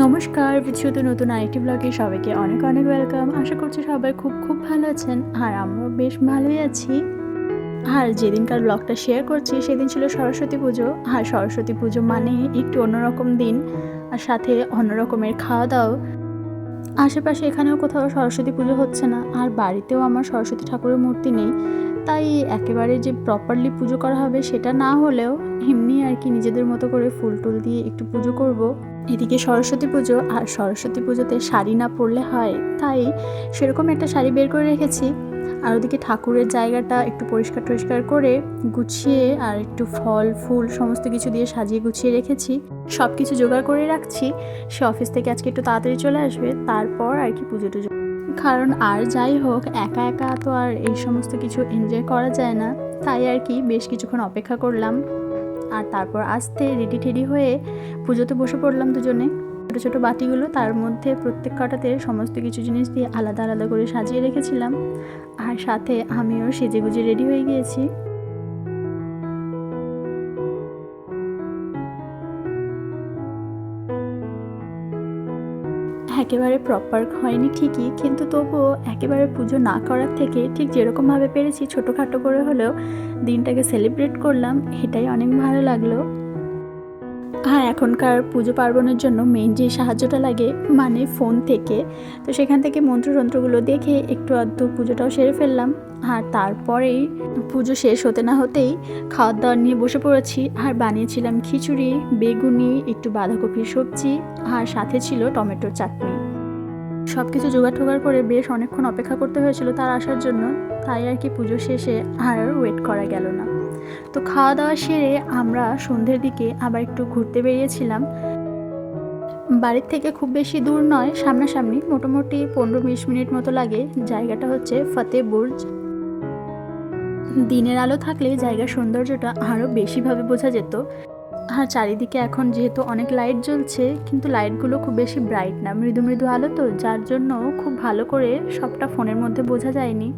নমস্কার, বিচ্ছুত নতুন আরেকটি ব্লগে সবাইকে অনেক অনেক ওয়েলকাম। আশা করছি সবাই খুব খুব ভালো আছেন, আর আমরাও বেশ ভালোই আছি। আর যেদিনকার ব্লগটা শেয়ার করছি সেদিন ছিল সরস্বতী পুজো। আর সরস্বতী পুজো মানে একটু অন্যরকম দিন, আর সাথে অন্য রকমের খাওয়া দাওয়া। আশেপাশে এখানেও কোথাও সরস্বতী পুজো হচ্ছে না, আর বাড়িতেও আমার সরস্বতী ঠাকুরের মূর্তি নেই, তাই একেবারে যে প্রপারলি পুজো করা হবে সেটা না হলেও এমনি আর কি নিজেদের মতো করে ফুল টুল দিয়ে একটু পুজো করব। এদিকে সরস্বতী পুজো, আর সরস্বতী পুজোতে শাড়ি না পরলে হয়, তাই সেরকম একটা শাড়ি বের করে রেখেছি। আর ওদিকে ঠাকুরের জায়গাটা একটু পরিষ্কার টরিষ্কার করে গুছিয়ে আর একটু ফল ফুল সমস্ত কিছু দিয়ে সাজিয়ে গুছিয়ে রেখেছি। সব কিছু জোগাড় করে রাখছি, সে অফিস থেকে আজকে একটু তাড়াতাড়ি চলে আসবে, তারপর আর কি পুজো টুজো। কারণ আর যাই হোক, একা একা তো আর এই সমস্ত কিছু এনজয় করা যায় না, তাই আর কি বেশ কিছুক্ষণ অপেক্ষা করলাম। আর তারপর আস্তে রেডি টেডি হয়ে পুজোতে বসে পড়লাম দুজনে। ছোটো ছোটো বাটিগুলো, তার মধ্যে প্রত্যেক কটাতে সমস্ত কিছু জিনিস দিয়ে আলাদা আলাদা করে সাজিয়ে রেখেছিলাম, আর সাথে আমিও সেজে গুজে রেডি হয়ে গিয়েছি। একেবারে প্রপার হয়নি ঠিকই, কিন্তু তবুও একেবারে পুজো না করার থেকে ঠিক যেরকমভাবে পেরেছি ছোটোখাটো করে হলেও দিনটাকে সেলিব্রেট করলাম, এটাই অনেক ভালো লাগলো। আর এখনকার পুজো পার্বণের জন্য মেইন যে সাহায্যটা লাগে মানে ফোন থেকে, তো সেখান থেকে মন্ত্রযন্ত্রগুলো দেখে একটু আধটু পুজোটাও সেরে ফেললাম। আর তারপরেই পুজো শেষ হতে না হতেই খাওয়ার দাওয়ার নিয়ে বসে পড়েছি। আর বানিয়েছিলাম খিচুড়ি, বেগুনি, একটু বাঁধাকপির সবজি, আর সাথে ছিল টমেটোর চাটনি। সব কিছু জোগাড় টোগাড় করে বেশ অনেকক্ষণ অপেক্ষা করতে হয়েছিল তার আসার জন্য, তাই আর কি পুজো শেষে আর ওয়েট করা গেল না। তো খাওয়া দাওয়া সেরে আমরা সন্ধ্যের দিকে আবার একটু ঘুরতে বেরিয়েছিলাম। বাড়ির থেকে খুব বেশি দূর নয়, সামনাসামনি, মোটামুটি 15-20 মিনিট মতো লাগে। জায়গাটা হচ্ছে ফতেহ বুর্জ। দিনের আলো থাকলে জায়গার সৌন্দর্যটা আরও বেশিভাবে বোঝা যেত। আর চারিদিকে এখন যেহেতু অনেক লাইট জ্বলছে, কিন্তু লাইটগুলো খুব বেশি ব্রাইট না, মৃদু মৃদু আলো, তো যার জন্য খুব ভালো করে সবটা ফোনের মধ্যে বোঝা যায়নি।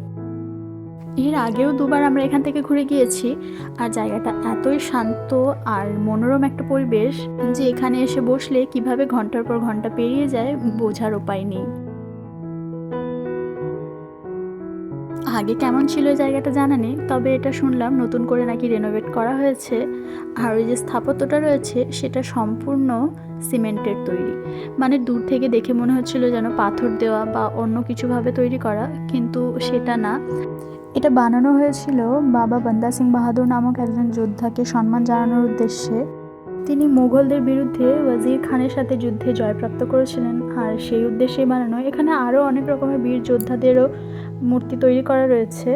এর আগেও দুবার আমরা এখান থেকে ঘুরে গিয়েছি, আর জায়গাটা এতই শান্ত আর মনোরম একটা পরিবেশ যে এখানে এসে বসলে কিভাবে ঘন্টার পর ঘন্টা পেরিয়ে যায় বোঝার উপায় নেই। আগে কেমন ছিল জায়গাটা জানা নেই, তবে এটা শুনলাম নতুন করে নাকি রেনোভেট করা হয়েছে। আর ওই যে স্থাপত্যটা রয়েছে সেটা সম্পূর্ণ সিমেন্টের তৈরি, মানে দূর থেকে দেখে মনে হচ্ছিল যেন পাথর দেওয়া বা অন্য কিছুভাবে তৈরি করা, কিন্তু সেটা না। এটা বানানো হয়েছিল বাবা বান্দা সিং বাহাদুর নামক একজন যোদ্ধাকে সম্মান জানানোর উদ্দেশ্যে। তিনি মুঘলদের বিরুদ্ধে ওয়াজির খানের সাথে যুদ্ধে জয়প্রাপ্ত করেছিলেন, আর সেই উদ্দেশ্যেই বানানো। এখানে আরও অনেক রকমের বীর যোদ্ধাদেরও মূর্তি তৈরি করা রয়েছে।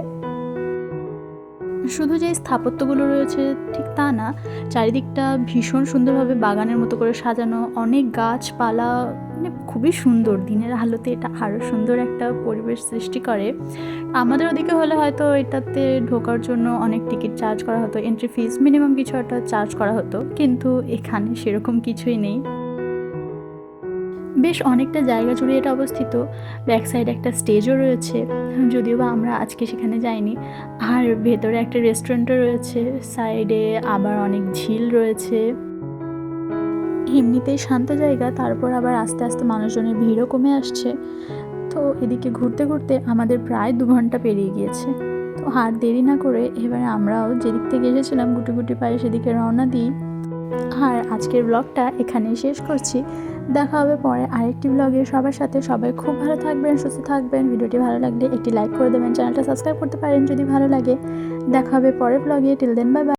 শুধু যে স্থাপত্যগুলো রয়েছে ঠিক তা না, চারিদিকটা ভীষণ সুন্দরভাবে বাগানের মতো করে সাজানো, অনেক গাছপালা, মানে খুবই সুন্দর। দিনের আলোতে এটা আরও সুন্দর একটা পরিবেশ সৃষ্টি করে। আমাদের ওদিকে হলে হয়তো এটাতে ঢোকার জন্য অনেক টিকিট চার্জ করা হতো, এন্ট্রি ফিস মিনিমাম কিছু একটা চার্জ করা হতো, কিন্তু এখানে সেরকম কিছুই নেই। বেশ অনেকটা জায়গা জুড়ে এটা অবস্থিত। ব্যাক সাইডে একটা স্টেজও রয়েছে, যদিও বা আমরা আজকে সেখানে যাইনি। আর ভেতরে একটা রেস্টুরেন্টও রয়েছে, সাইডে আবার অনেক ঝিল রয়েছে। এমনিতেই শান্ত জায়গা, তারপর আবার আস্তে আস্তে মানুষজনের ভিড়ও কমে আসছে। তো এদিকে ঘুরতে ঘুরতে আমাদের প্রায় 2 ঘন্টা পেরিয়ে গিয়েছে। তো আর দেরি না করে এবারে আমরাও যেদিক থেকে এসেছিলাম গুটি গুটি পায়ে সেদিকে রওনা দিই। আর আজকের ব্লগটা এখানেই শেষ করছি। দেখা হবে পরে আরেকটি ব্লগে সবার সাথে। সবাই খুব ভালো থাকবেন, সুস্থ থাকবেন। ভিডিওটি ভালো লাগলে একটি লাইক করে দেবেন, চ্যানেলটা সাবস্ক্রাইব করতে পারেন যদি ভালো লাগে। দেখা হবে পরের ব্লগে। Till then, bye by.